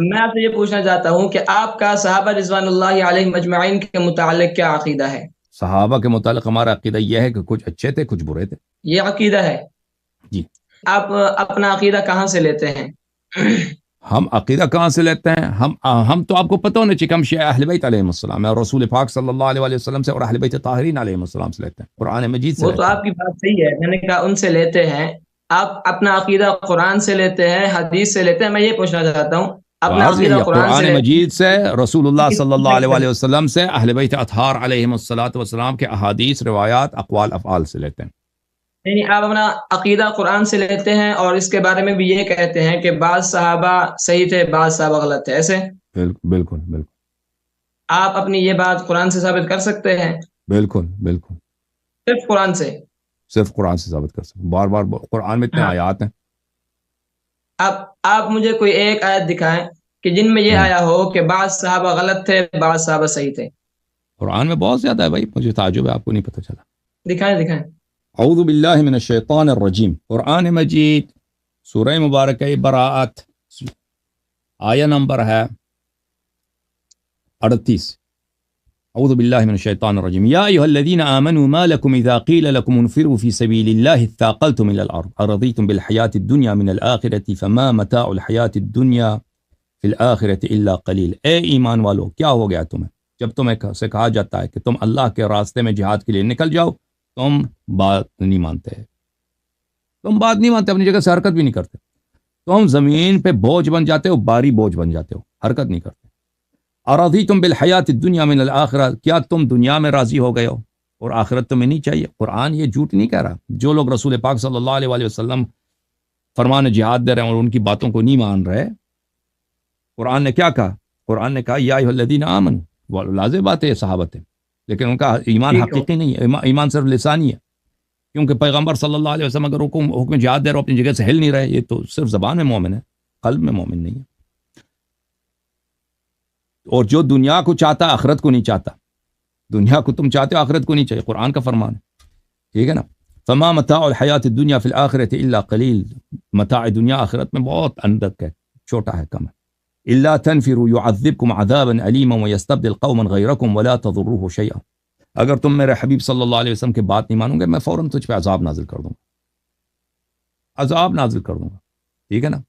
میں آپ سے یہ پوچھنا چاہتا ہوں کہ آپ کا صحابہ رضوان اللہ علیہ مجمعین کے متعلق کیا عقیدہ ہے؟ صحابہ کے متعلق ہمارا عقیدہ یہ ہے کہ کچھ اچھے تھے کچھ برے تھے. یہ عقیدہ ہے جی. آپ اپنا عقیدہ کہاں سے لیتے ہیں؟ ہم عقیدہ کہاں سے لیتے ہیں؟ ہم تو آپ کو پتہ ہونا چاہیے کہ ہم شیعہ اہل بیت علیہ السلام اور رسول پاک صلی اللہ علیہ وسلم سے اور اہل بیت طاہرین علیہ السلام سے لیتے ہیں، قرآن مجید سے وہ لیتے تو ہیں. آپ کی بات صحیح ہے، میں نے کہا ان سے لیتے ہیں. آپ اپنا عقیدہ قرآن سے لیتے ہیں، حدیث سے لیتے ہیں؟ میں یہ پوچھنا چاہتا ہوں اپنا واضح عقیدہ ہے قرآن سے قرآن لیتے مجید سے، رسول اللہ صلی اللہ علیہ ہیں؟ وسلم سے، اہل بیت اطہار علیہم الصلوۃ والسلام کے احادیث، روایات، اقوال، افعال سے لیتے ہیں. یعنی آپ اپنا عقیدہ قرآن سے لیتے ہیں اور اس کے بارے میں بھی یہ کہتے ہیں کہ بعض صحابہ صحیح تھے بعض صحابہ غلط تھے، ایسے؟ بالکل بالکل. آپ اپنی یہ بات قرآن سے ثابت کر سکتے ہیں؟ بالکل بالکل. صرف قرآن سے؟ صرف قرآن سے ثابت کر سکتے. بار بار قرآن میں اتنے ہاں. آیات ہیں. آپ مجھے کوئی ایک آیت دکھائیں کہ جن میں یہ آیا ہو کہ بعض صحابہ غلط تھے بعض صحابہ صحیح تھے. قرآن میں بہت زیادہ ہے بھائی، مجھے تعجب ہے آپ کو نہیں پتہ چلا. دکھائیں. اعوذ باللہ من الشیطان الرجیم، قرآن مجید سورہ مبارکہ براءت، آیہ نمبر ہے 38. اعوذ باللہ من الشیطان الرجیم یا ایھا الذین آمنوا ما لکم اذا قیل لکم انفروا فی سبیل اللہ اثاقلتم الی الارض ارضیتم بالحیاۃ الدنیا من الآخرۃ فما متاع الحیاۃ الدنیا فی الآخرۃ الا قلیل. اے ایمان والو، کیا ہو گیا تمہیں جب تمہیں سے کہا جاتا ہے کہ تم اللہ کے راستے میں جہاد کے لیے نکل جاؤ، تم بات نہیں مانتے، اپنی جگہ سے حرکت بھی نہیں کرتے، تم زمین پہ بوجھ بن جاتے ہو، باری بوجھ بن جاتے ہو، حرکت نہیں کرتے. اراضیتم بالحیات الدنیا من الآخرہ، کیا تم دنیا میں راضی ہو گئے ہو اور آخرت تمہیں نہیں چاہیے؟ قرآن یہ جھوٹ نہیں کہہ رہا. جو لوگ رسول پاک صلی اللہ علیہ وسلم فرمان جہاد دے رہے ہیں اور ان کی باتوں کو نہیں مان رہے، قرآن نے کیا کہا؟ قرآن نے کہا یا ایھا الذین آمنوا. وہ لازم بات ہے، صحابت ہے، لیکن ان کا ایمان حقیقی نہیں ہے، ایمان صرف لسانی ہے. کیونکہ پیغمبر صلی اللہ علیہ وسلم اگر حکم جہاد دے رہے ہو اپنی جگہ سے ہل نہیں رہے، یہ تو صرف زبان میں مومن ہے، قلب میں مومن نہیں ہے. اور جو دنیا کو چاہتا آخرت کو نہیں چاہتا، دنیا کو تم چاہتے ہو آخرت کو نہیں چاہیے، قرآن کا فرمان ہے، ٹھیک ہے نا. فما متاع الحیات الدنیا فی الآخرۃ الا قلیل، متاع دنیا آخرت میں بہت اندک ہے، چھوٹا ہے، کم ہے. الا تنفروا يعذبكم عذابا علیما ويستبدل قوما غیرکم ولا تضروه شیئا. اگر تم میرے حبیب صلی اللہ علیہ وسلم کی بات نہیں مانو گے، میں فوراً تجھ پہ عذاب نازل کر دوں گا، عذاب نازل کر دوں گا، ٹھیک ہے نا.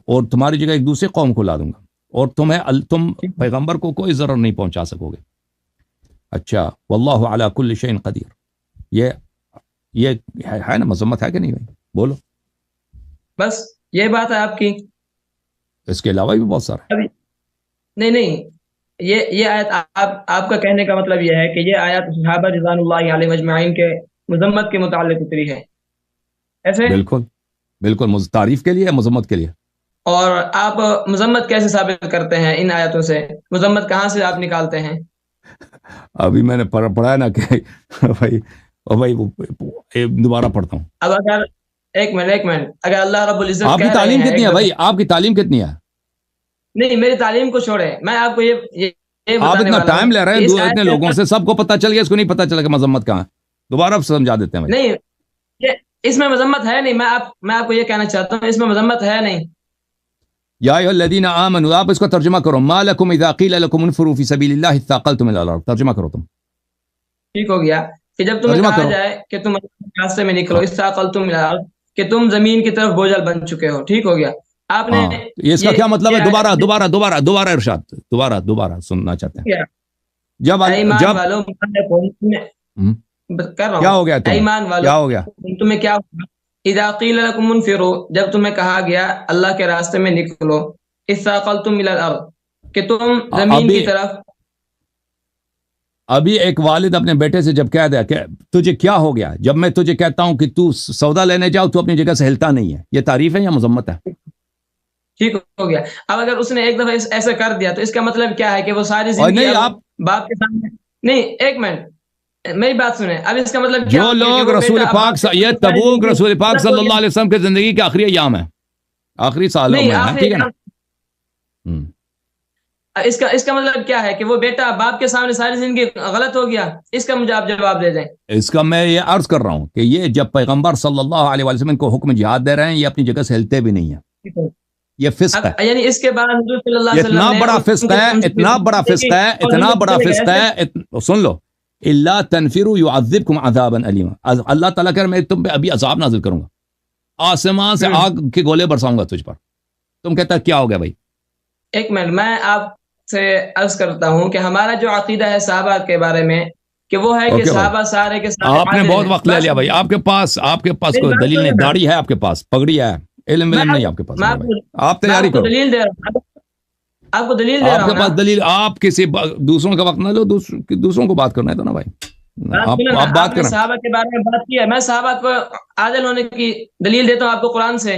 اور تمہاری جگہ ایک دوسرے قوم کو لا دوں گا، اور تم پیغمبر کو کوئی ضرر نہیں پہنچا سکو گے. اچھا، واللہ علی کل شیء قدیر، یہ ہے نا، مذمت ہے کہ نہیں بھائی؟ بولو. بس یہ بات ہے آپ کی؟ اس کے علاوہ بھی بہت سارے. نہیں، یہ آیت آپ کا کہنے کا مطلب یہ ہے کہ یہ آیت صحابہ رضوان اللہ علیہ مجمعین کے مذمت کے متعلق اتری ہے، ایسے؟ بالکل تعریف کے لیے، مذمت کے لیے. اور آپ مذمت کیسے ثابت کرتے ہیں ان آیتوں سے؟ مذمت کہاں سے آپ نکالتے ہیں؟ ابھی میں نے پڑھا ہے نا کہ بھائی دوبارہ پڑھتا ہوں. اب اگر ایک منٹ اگر اللہ رب العزت آپ کی تعلیم کتنی ہے بھائی؟ آپ کی تعلیم کتنی ہے؟ نہیں، میری تعلیم کو چھوڑیں، میں آپ کو یہ آپ اتنا ٹائم لے رہے ہیں اتنے لوگوں سے، سب کو پتا چل گیا، اس کو نہیں پتا چلا کہ مذمت کہاں ہے. دوبارہ سمجھا دیتے ہیں. نہیں، اس میں مذمت ہے نہیں، میں آپ کو یہ کہنا چاہتا ہوں اس میں مذمت ہے نہیں. یا ایھا الذین آمنوا، آپ اس کو ترجمہ کرو، ما لکم اذا قیل لکم انفروا فی سبیل اللہ اثاقلتم الی الارض. ترجمہ کرو تم. ٹھیک ہو گیا کہ جب تمہیں کہا جائے کہ تم راستے میں نکلو، اثاقلتم الی الارض، کہ تم زمین کی طرف بوجھل بن چکے ہو. ٹھیک ہو گیا. آپ نے اس کا کیا مطلب ہے؟ دوبارہ ارشاد، دوبارہ سننا چاہتے ہیں. جب والوں کیا ہو گیا؟ ایمان والوں کیا ہو گیا؟ تمہیں کیا ہوگا؟ اذا قیل لکم انفروا، جب تمہیں کہا گیا اللہ کے راستے میں نکلو، اثاقلتم الی الارض، کہ تم زمین کی طرف. ابھی ایک والد اپنے بیٹے سے جب کہہ دیا کہ تجھے کیا ہو گیا، جب میں تجھے کہتا ہوں کہ تو سودا لینے جاؤ تو اپنی جگہ سے ہلتا نہیں ہے، یہ تعریف ہے یا مذمت ہے؟ ٹھیک ہو گیا. اب اگر اس نے ایک دفعہ ایسا کر دیا تو اس کا مطلب کیا ہے کہ وہ ساری زندگی باپ کے سامنے. نہیں، ایک منٹ میری بات سنیں. اب اس کا مطلب جو لوگ رسول پاک، یہ تبوک رسول پاک صلی اللہ علیہ وسلم کے زندگی کے آخری ایام ہے، آخری سالوں میں ہے، ٹھیک ہے نا. اس کا مطلب کیا ہے کہ وہ بیٹا باپ کے سامنے ساری زندگی غلط ہو گیا؟ اس کا مجھے آپ جواب دے دیں. اس کا میں یہ عرض کر رہا ہوں کہ یہ جب پیغمبر صلی اللہ علیہ وسلم کو حکم جہاد دے رہے ہیں، یہ اپنی جگہ سے ہلتے بھی نہیں ہیں. یہ فسق ہے، یعنی اس کے بعد حضور صلی اللہ یہ علیہ وسلم اتنا نے بڑا فسق ہے، اتنا بڑا فسق ہے، اتنا بڑا فسق ہے، سن لو، اللہ تنفروا يعذبكم عذابا الیما، اللہ تعالیٰ کہہ رہا میں تم پہ ابھی عذاب نازل کروں گا، آسمان سے آگ کے گولے برساؤں گا تجھ پر، تم کہتا کیا ہو گیا بھائی؟ ایک منٹ، میں آپ سے عرض کرتا ہوں کہ ہمارا جو عقیدہ ہے صحابہ کے بارے میں کہ وہ ہے کہ صحابہ سارے کے سارے آپ نے بہت وقت لے لیا بھائی، آپ کے پاس کوئی دلیل نہیں، داڑھی ہے آپ کے پاس، پگڑی ہے، علم نہیں آپ کے پاس، آپ تیاری کرو، دلیل دے رہا ہوں، آپ کو دلیل دے رہا ہوں، آپ کے پاس دلیل، آپ کسی دوسروں کا وقت نہ لو، دوسروں کو بات کرنا ہے تو نا بھائی، آپ بات کریں، صحابہ کے بارے میں بات کی ہے، میں صحابہ کو عادل ہونے کی دلیل دیتا ہوں آپ کو قرآن سے،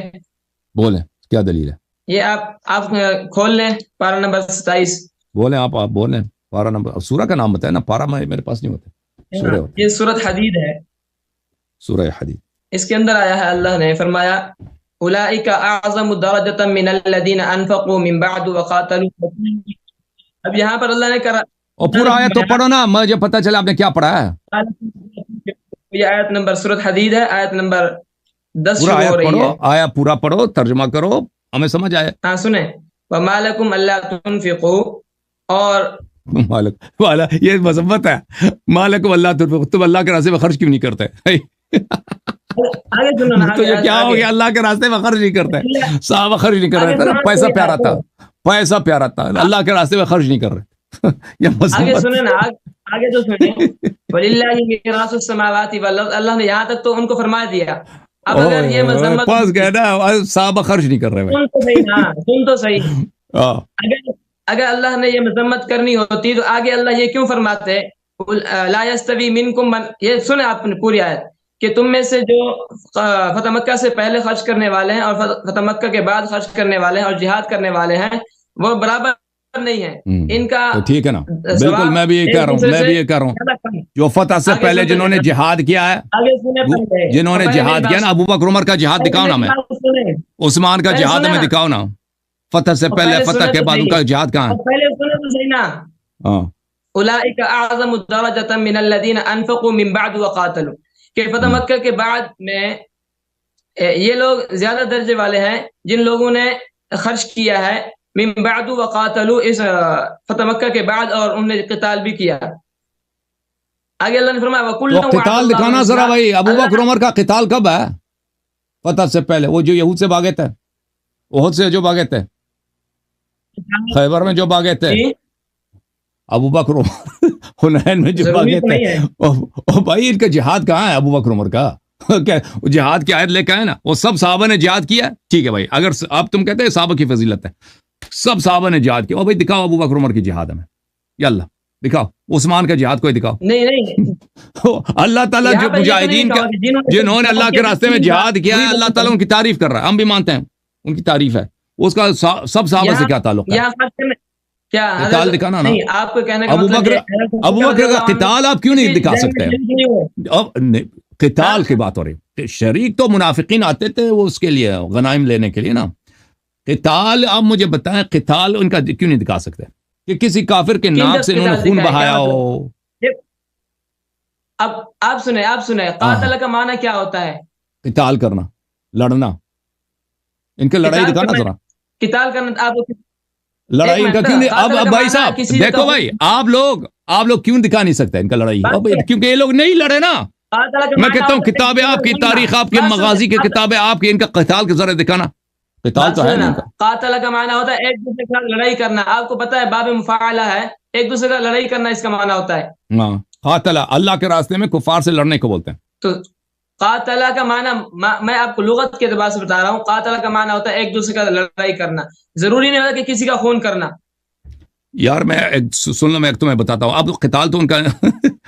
بولیں کیا دلیل ہے؟ یہ آپ کھول لیں پارہ نمبر 27، بولیں آپ بولیں، پارہ نمبر، سورہ کا نام بتائیں نا، پارہ میرے پاس نہیں ہوتا، سورہ ہوتا، یہ سورۃ حدید ہے، سورہ حدید، اس کے اندر آیا ہے اللہ نے فرمایا اولئک اعظم درجۃ من الذین انفقوا من بعد وقاتلوا، اب یہاں پر اللہ نے کرا اور پورا آیت تو پڑھو نا، مجھے پتہ چلا آپ نے کیا پڑھا ہے، یہ آیت نمبر سورۃ حدید ہے، آیت نمبر 10 پورا شروع ہو آیت رہی پڑھو، ہے، آیا پورا پڑھو، ترجمہ کرو، ہمیں سمجھ آئے، ہاں سنیں، وما لکم الا تنفقوا، اور مالک والا یہ مذمت ہے، مالک اللہ تم اللہ کے راستے میں خرچ کیوں نہیں کرتے؟ آگے سنو نا، تو یہ کیا ہو گیا، اللہ کے راستے میں خرچ نہیں کرتے، صحابہ خرچ نہیں کر رہے تھے، پیسہ پیارا تھا، پیسہ پیارا تھا، اللہ کے راستے میں خرچ نہیں کر رہے، یہ آگے مذمت، سنیں نا، آگے تو سنیں، وَلِلَّهِ مِيرَاثُ السَّمَاوَاتِ وَالْأَرْضِ، اللہ نے یہاں تک تو ان کو فرما دیا، اب اگر یہ مذمت پاس گئے نا، صحابہ خرچ نہیں کر رہے بھائی، سن تو صحیح، ہاں سن تو صحیح، اگر اللہ نے یہ مذمت کرنی ہوتی تو آگے اللہ یہ کیوں فرماتے لا يستوي منکم من، یہ سنیں آپ نے پوری آیت کہ تم میں سے جو فتح مکہ سے پہلے خرچ کرنے والے ہیں اور فتح مکہ کے بعد خرچ کرنے والے ہیں اور جہاد کرنے والے ہیں وہ برابر نہیں ہیں، ان کا ٹھیک ہے نا، بالکل میں بھی یہ کہہ رہا ہوں، جو فتح سے پہلے جنہوں نے جہاد کیا ہے، جنہوں نے جہاد کیا نا، ابو بکر عمر کا جہاد دکھاؤ نا، میں عثمان کا جہاد میں دکھاؤ نا، فتح سے پہلے فتح کے بعد ان کا جہاد کہاں ہے؟ پہلے سنیں تو صحیح نا، اولئک اعظم درجۃ من الذین انفقوا من بعد وقاتلوا، کہ فتح مکہ کے بعد میں یہ لوگ زیادہ درجے والے ہیں جن لوگوں نے خرچ کیا ہے من بعد وقاتلوا، اس فتح مکہ کے بعد، اور انہوں نے قتال بھی کیا، آگے اللہ نے فرمایا تو قتال دکھانا ذرا بھائی، ابو بکر عمر کا قتال کب ہے؟ فتح سے پہلے، وہ جو یہود سے بھاگے تھے، احد سے جو بھاگے تھے، خیبر میں جو بھاگے تھے، ابو بکر عمر حنین میں جو بھاگے تھے، بھائی ان کا جہاد کہاں ہے ابو بکر عمر کا؟ جہاد کی آیت لے کے آئے نا، وہ سب صحابہ نے جہاد کیا، ٹھیک ہے بھائی، اگر اب تم کہتے ہیں صحابہ کی فضیلت ہے، سب صحابہ نے جہاد کیا، بھائی دکھاؤ ابو بکر عمر کی جہاد ہمیں، یا اللہ دکھاؤ، عثمان کا جہاد کوئی دکھاؤ، نہیں اللہ تعالیٰ جو مجاہدین کا جنہوں نے اللہ کے راستے میں جہاد کیا ہے، اللہ تعالیٰ ان کی تعریف کر رہا ہے، ہم بھی مانتے ہیں ان کی تعریف ہے، اس کا سب صحابہ سے کیا تعلق ہے؟ قتال دکھانا نا، آپ کو کہنے کا ابو بکر کا قتال آپ کیوں نہیں دکھا سکتے ہیں؟ قتال کی بات ہو رہی، شریک تو منافقین آتے تھے وہ اس کے لیے غنائم لینے کے لیے نا، قتال آپ مجھے بتائیں، قتال ان کا کیوں نہیں دکھا سکتے کہ کسی کافر کے ناک سے انہوں نے خون بہایا ہو؟ اب آپ سنیں قاتل کا معنی کیا ہوتا ہے؟ قتال کرنا، لڑنا، ان کے لڑائی دکھانا ذرا، قتال کرنا، آپ لڑائی ان کا کیوں نہیں؟ اب بھائی صاحب دیکھو بھائی، آپ لوگ کیوں دکھا نہیں سکتے ان کا لڑائی؟ کیونکہ یہ لوگ نہیں لڑے نا، میں کہتا ہوں کتابیں آپ کی، تاریخ آپ کی، مغازی کی کتابیں آپ کی، ان کا قتال کے ذرا دکھانا، قتال تو ہے نا ان کا، قاتل کا معنی ہوتا ہے ایک دوسرے کے ساتھ لڑائی کرنا، آپ کو پتا ہے باب مفاعلہ ہے، ایک دوسرے کا لڑائی کرنا اس کا معنی ہوتا ہے، ہاں، قاتل اللہ کے راستے میں کفار سے لڑنے کو بولتے ہیں، تو قاتل کا معنی میں آپ کو لغت کے اعتبار سے بتا رہا ہوں، قاتل کا معنی ہوتا ہے ایک دوسرے کا لڑائی کرنا، ضروری نہیں ہوتا کہ کسی کا خون کرنا، یار میں سن لو، میں ایک تمہیں بتاتا ہوں، اب قتال تو ان کا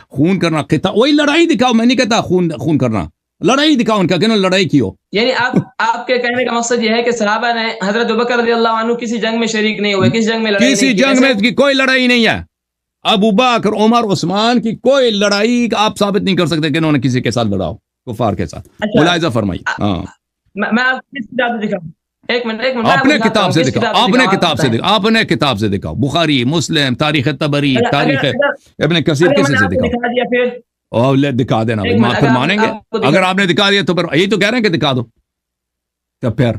خون کرنا، قتال وہی لڑائی دکھاؤ، میں نہیں کہتا خون کرنا، لڑائی دکھاؤ ان کا، کہ لڑائی کی ہو، یعنی آپ کے کہنے کا مقصد یہ ہے کہ صحابہ نے حضرت ابوبکر رضی اللہ عنہ کسی جنگ میں شریک نہیں ہوئے، کسی جنگ میں لڑائی کسی جنگ میں کوئی لڑائی نہیں ہے، ابو بکر عمر عثمان کی کوئی لڑائی آپ ثابت نہیں کر سکتے کہ انہوں نے کسی کے ساتھ لڑا ہو، کفار کے ساتھ، ملاحظہ فرمائیے، ہاں میں آپ کو کس کتاب سے دکھاؤں؟ ایک منٹ اپنے کتاب سے دکھاؤ، اپنے کتاب سے دکھاؤ، بخاری، مسلم، تاریخ طبری، تاریخ ابن کثیر، کسی سے دکھاؤ، دکھا دینا پھر مانیں گے، اگر آپ نے دکھا دیا تو پھر یہی تو کہہ رہے ہیں کہ دکھا دو، تو پھر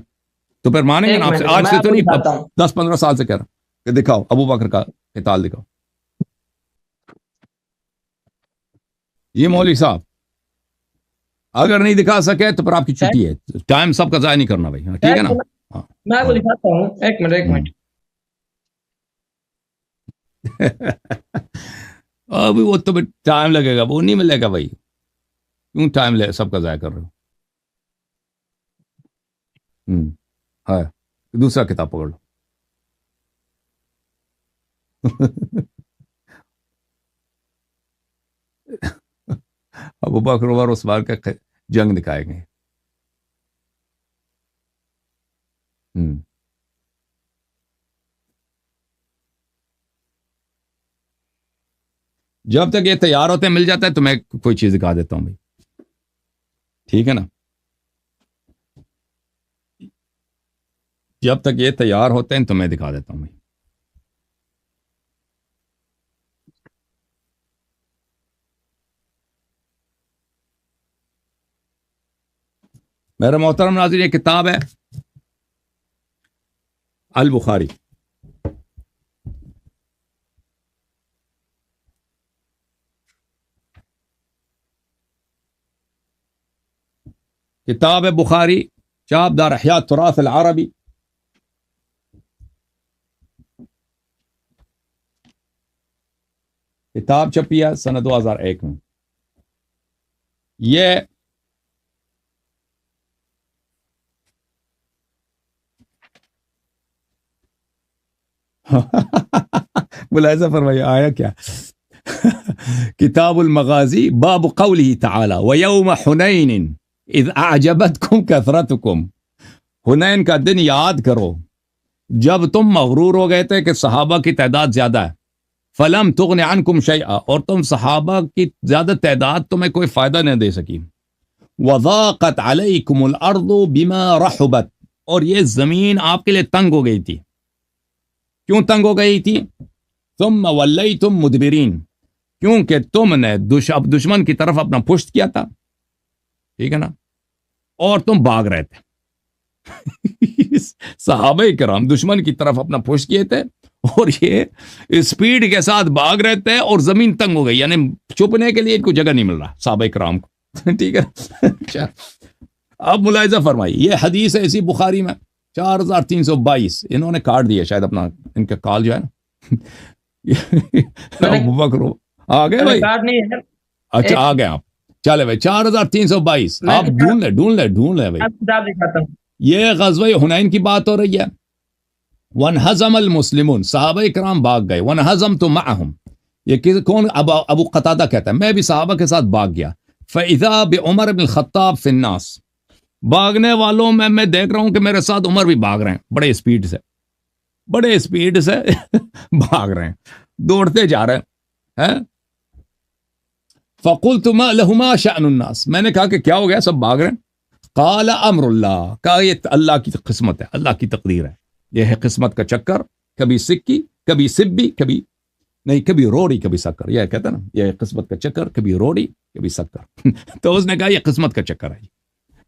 تو پھر مانیں گے نا آپ سے؟ آج میں سے آپ تو کو نہیں، دکھاتا ہوں 10-15 سال سے کہہ رہا ہوں کہ دکھاؤ ابو بکر کا قتال دکھاؤ. یہ مولوی صاحب اگر نہیں دکھا سکے تو پھر آپ کی چھٹی ہے، ٹائم سب کا ضائع نہیں کرنا بھائی. ٹھیک ہے نا؟ ہاں میں آپ کو دکھاتا ہوں. ایک منٹ ابھی وہ تو ٹائم لگے گا، وہ نہیں ملے گا بھائی. کیوں ٹائم لے سب کا ضائع کر رہے ہو؟ ہے دوسرا کتاب پکڑ لو. ابو بکر عمر عثمان کا جنگ دکھائے گئے. جب تک یہ تیار ہوتے ہیں مل جاتا ہے تو میں کوئی چیز دکھا دیتا ہوں بھائی. ٹھیک ہے نا؟ جب تک یہ تیار ہوتے ہیں تو میں دکھا دیتا ہوں بھائی. میرا محترم ناظرین، یہ کتاب ہے البخاری. کتاب ہے بخاری، چاپ دار احیاء التراث العربی. کتاب چھپی ہے سنہ 2001 میں. یہ ملاحظہ فرمائیے آیا کیا؟ کتاب المغازی باب قوله تعالی وَيَوْمَ حُنَيْنٍ اذ اعجبتکم کثرتکم. حنین کا دن یاد کرو جب تم مغرور ہو گئے تھے کہ صحابہ کی تعداد زیادہ ہے. فلم تغن عنکم شیئا، اور تم صحابہ کی زیادہ تعداد تمہیں کوئی فائدہ نہیں دے سکی. وضاقت علیکم الارض بما رحبت، اور یہ زمین آپ کے لیے تنگ ہو گئی تھی. کیوں تنگ ہو گئی تھی؟ ثم ولیتم مدبرین، کیونکہ تم نے دشمن کی طرف اپنا پشت کیا تھا. ٹھیک ہے نا؟ اور تم بھاگ رہے تھے. صحابہ کرام دشمن کی طرف اپنا پشت کیے تھے اور یہ اسپیڈ کے ساتھ بھاگ رہے تھے اور زمین تنگ ہو گئی، یعنی چھپنے کے لیے کوئی جگہ نہیں مل رہا صحابہ کرام کو. ٹھیک ہے؟ اب ملاحظہ فرمائی، یہ حدیث ہے اسی بخاری میں 4322. انہوں نے کاٹ دیا شاید اپنا، ان کا کال جو ہے نا. ابو بکر آ گئے بھائی؟ اچھا آ گئے آپ. چلے بھائی 4322 آپ ڈھونڈ لیں بھائی. یہ غزوہ حنین کی بات ہو رہی ہے. وَانْهَزَمَ الْمُسْلِمُونَ، صحابہ کرام بھاگ گئے. وَانْهَزَمْتُ مَعَهُمْ، یہ کون؟ ابو قتادہ کہتا ہے میں بھی صحابہ کے ساتھ بھاگ گیا. فَإِذَا بِعُمَرْ بْنِ الْخَطَّابِ فِي النَّاسِ، بھاگنے والوں میں دیکھ رہا ہوں کہ میرے ساتھ عمر بھی بھاگ رہے ہیں، بڑے اسپیڈ سے بھاگ رہے ہیں، دوڑتے جا رہے ہیں. فَقُلْتُ مَا لَهُمَا شَأْنُ النَّاسِ، میں نے کہا کہ کیا ہو گیا سب بھاگ رہے ہیں؟ قَالَ أَمْرُ اللَّهِ، کہا یہ اللہ کی قسمت ہے، اللہ کی تقدیر ہے. یہ ہے قسمت کا چکر، کبھی سکی کبھی سبی، کبھی روڑی کبھی سکر. یہ کہتا ہے نا، یہ ہے قسمت کا چکر، کبھی روڑی کبھی سکر. تو اس نے کہا یہ قسمت کا چکر ہے.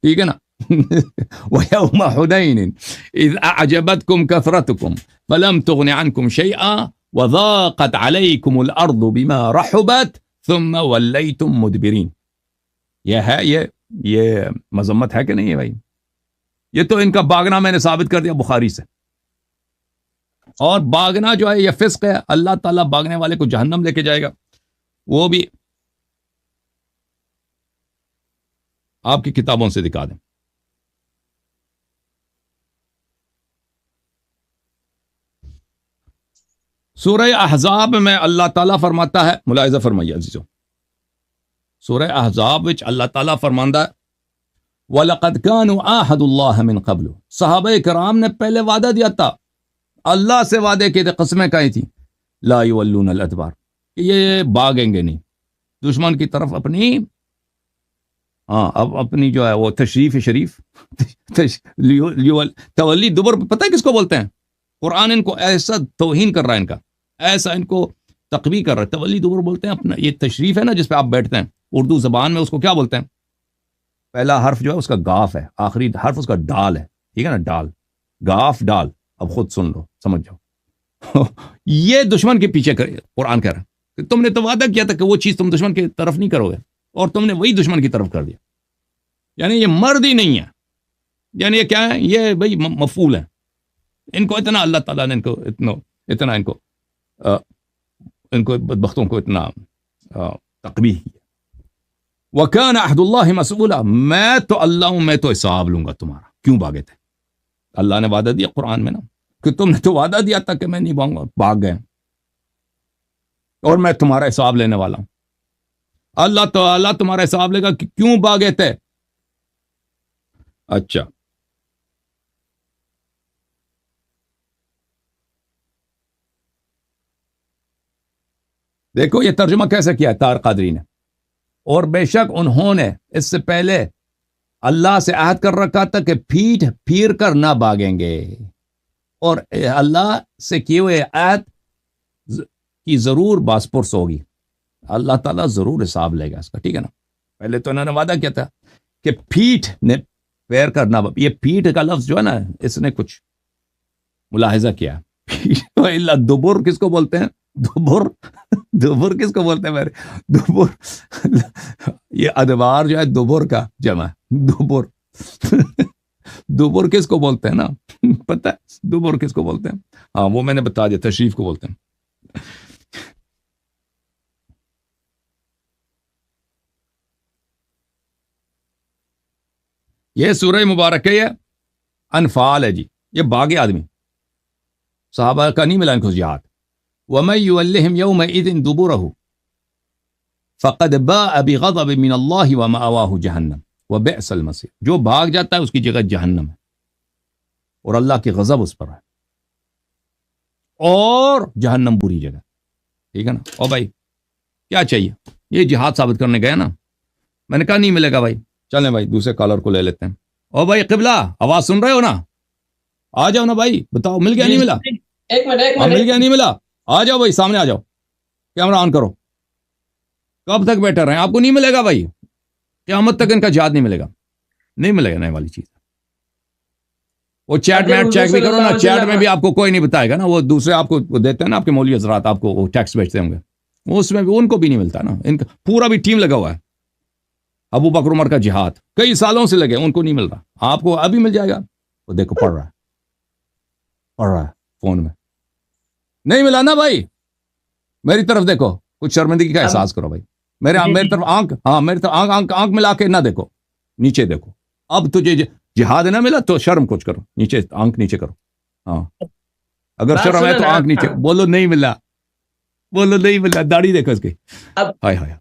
ٹھیک ہے نا؟ وَيَوْمَ حُنَيْنٍ اِذْ أَعْجَبَتْكُمْ كَثْرَتُكُمْ فَلَمْ تُغْنِ عَنْكُمْ شَيْئًا وَضَاقَتْ عَلَيْكُمُ الْأَرْضُ بِمَا رَحُبَتْ ثُمَّ وَلَّيْتُمْ مُدْبِرِينَ. یہ ہے یہ مذمت ہے کہ نہیں ہے بھائی؟ یہ تو ان کا باغنا میں نے ثابت کر دیا بخاری سے. اور باغنا جو ہے یہ فسق ہے، اللہ تعالیٰ باغنے والے کو جہنم لے کے جائے گا. وہ بھی آپ کی کتابوں سے دکھا دیں. سورہ احزاب میں اللہ تعالیٰ فرماتا ہے، ملاحظہ فرمائیے عزیزو، سورہ احزاب وچ اللہ تعالیٰ فرماندا ہے وَلَقَدْ كَانُوا عَاهَدُوا اللَّهَ مِنْ قَبْلُ، صحابہ کرام نے پہلے وعدہ دیا تھا، اللہ سے وعدے کیے تھے، قسمیں کھائی تھی. لا یولون الادبار، یہ بھاگیں گے نہیں دشمن کی طرف اپنی. اب اپنی جو ہے وہ شریف تولی دبر، پتہ ہے کس کو بولتے ہیں؟ قرآن ان کو ایسا توہین کر رہا ہے، ان کا ایسا ان کو تقویح کر رہا ہے. تولی دبر بولتے ہیں اپنا، یہ تشریف ہے نا جس پہ آپ بیٹھتے ہیں، اردو زبان میں اس کو کیا بولتے ہیں؟ پہلا حرف جو ہے اس کا گاف ہے، آخری حرف اس کا ڈال ہے. ٹھیک ہے نا؟ ڈال. گاف ڈال. اب خود سن لو, سمجھ جاؤ. یہ دشمن کے پیچھے قرآن کہہ رہا ہے کہ تم نے تو وعدہ کیا تھا کہ وہ چیز تم دشمن کی طرف نہیں کرو گے, اور تم نے وہی دشمن کی طرف کر دیا. یعنی یہ مرد ہی نہیں ہے, یعنی یہ کیا ہے, یہ بھائی مفعول ہے. ان کو اتنا اللہ تعالیٰ نے اتنا ان کو بدبختوں کو اتنا تقبیح کیا. وَكَانَ عَهْدُ اللَّهِ مَسْئُولًا, میں تو اللہ ہوں, میں تو حساب لوں گا تمہارا. کیوں بھاگے تھے؟ اللہ نے وعدہ دیا قرآن میں نا کہ تم نے تو وعدہ دیا تھا کہ میں نہیں بھاگوں گا, بھاگ گئے, اور میں تمہارا حساب لینے والا ہوں. اللہ تعالیٰ تمہارا حساب لے گا کہ کیوں بھاگے تھے. اچھا, دیکھو یہ ترجمہ کیسے کیا ہے طاہر قادری نے. اور بے شک انہوں نے اس سے پہلے اللہ سے عہد کر رکھا تھا کہ پیٹھ پھیر کر نہ بھاگیں گے, اور اللہ سے کیے ہوئے عہد کی ضرور باس پرس ہوگی. اللہ تعالیٰ ضرور حساب لے گا اس کا, ٹھیک ہے نا. پہلے تو انہوں نے وعدہ کیا تھا کہ پیٹھ نے پیر کر نہ, یہ پیٹھ کا لفظ جو ہے نا, اس نے کچھ ملاحظہ کیا. دبر کس کو بولتے ہیں؟ دبر کس کو بولتے ہیں میرے؟ دبر یہ ادوار جو ہے دبر کا جمع ہے. دبر کس کو بولتے ہیں نا, پتہ ہے دبر کس کو بولتے ہیں؟ ہاں وہ میں نے بتا دیا, تشریف کو بولتے ہیں. یہ سورہ مبارک ہے, انفال ہے جی. یہ باغی آدمی صحابہ کا نہیں ملا ان کو جہاد. وَمَن يُوَلِّهِمْ يَوْمَئِذٍ دُبُرَهُ فَقَدْ بَاءَ بِغَضَبٍ مِّنَ اللَّهِ وَمَأْوَاهُ جَهَنَّمُ وَبِئْسَ الْمَصِيرُ. جو بھاگ جاتا ہے اس کی جگہ جہنم ہے, اور اللہ کی غضب اس پر ہے, اور جہنم بری جگہ. ٹھیک ہے نا. او بھائی کیا چاہیے, یہ جہاد ثابت کرنے گیا نا. میں نے کہا نہیں ملے گا بھائی, چلیں بھائی دوسرے کالر کو لے لیتے ہیں. او بھائی قبلہ آواز سن رہے ہو نا, آ جاؤ نا بھائی, بتاؤ مل گیا نہیں ملا؟ ایک منٹ مل گیا نہیں ملا؟ آ جاؤ بھائی, سامنے آ جاؤ, کیمرہ آن کرو. کب تک بیٹھے رہے؟ آپ کو نہیں ملے گا بھائی, قیامت تک ان کا جہاد نہیں ملے گا, نہیں ملے گا نئے والی چیز. وہ چیٹ میں چیک بھی کرو نا, چیٹ میں بھی آپ کو کوئی نہیں بتائے گا نا. وہ دوسرے آپ کو دیتے ہیں نا, آپ کے مولوی حضرات آپ کو وہ ٹیکسٹ بیچتے ہوں گے, اس میں بھی ان کو بھی نہیں ملتا نا. ان کا پورا بھی ٹیم لگا ہوا ہے. ابو بکر عمر کا جہاد کئی سالوں سے لگے, ان کو نہیں مل رہا. آپ کو ابھی مل جائے گا. وہ دیکھو پڑھ رہا ہے فون میں. نہیں ملا نا بھائی, میری طرف دیکھو, کچھ شرمندگی کا احساس کرو بھائی. میری طرف آنکھ, ہاں میری طرف آنکھ ملا کے نہ دیکھو, نیچے دیکھو. اب تجھے جہاد نہ ملا تو شرم کچھ کرو, نیچے آنکھ نیچے کرو. ہاں اگر شرم ہے تو آنکھ نیچے. بولو نہیں ملا, بولو نہیں ملا. داڑھی دیکھو اس کی, ہائے ہائے,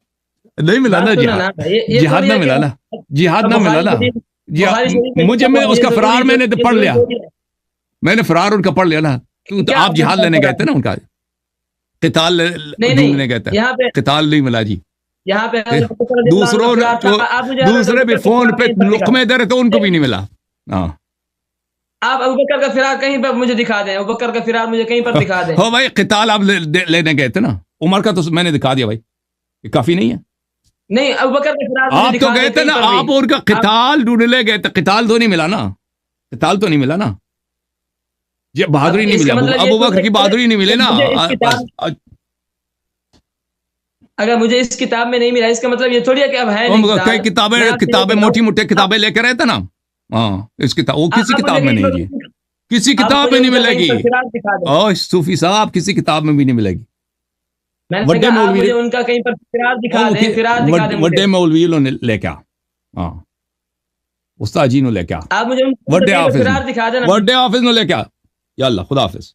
نہیں ملا نا جہاد نہ ملا نا, جہاد نہ ملا نا. مجھے میں اس کا فرار میں نے پڑھ لیا, میں نے فرار ان کا پڑھ لیا نا. تو آپ جہاد لینے گئے تھے نا, ان کا قتال لینے گئے تھے, قتال نہیں ملا جی. یہاں پہ دوسرے بھی فون پہ لقمے دے رہے تو ان کو بھی نہیں ملا. ہاں آپ ابوبکر کا فرار کہیں پر مجھے دکھا دیں, ابوبکر کا فرار مجھے کہیں پر دکھا دیں. ہو بھائی قتال آپ لینے گئے تھے نا, عمر کا تو میں نے دکھا دیا بھائی, یہ کافی نہیں ہے. نہیں ابوبکر کا فرار آپ تو گئے تھے نا, آپ ان کا قتال ڈھونڈنے گئے تھے, قتال تو نہیں ملا نا, قتال تو نہیں ملا نا. یہ بہادری نہیں ملی, ابوبکر کی بہادری نہیں ملے نا. اگر مجھے اس کتاب میں نہیں ملا, اس کا مطلب یہ تھوڑی ہے کہ اب ہے کئی کتابیں موٹی موٹی کتابیں لے کے رہے تھے نا. ہاں اس کتاب, وہ کسی کتاب میں نہیں جی, کسی کتاب میں نہیں ملے گی. اوہ صوفی صاحب, کسی کتاب میں بھی نہیں ملے گی. بڑے مولوی ان کا کہیں پر فرار دکھا دیں, فرار دکھا دیں. بڑے مولوی لے کے آ, ہاں استاد جی نو لے کے آ, آپ مجھے بڑے آفس نو لے کے آ. یا اللہ خدا حافظ.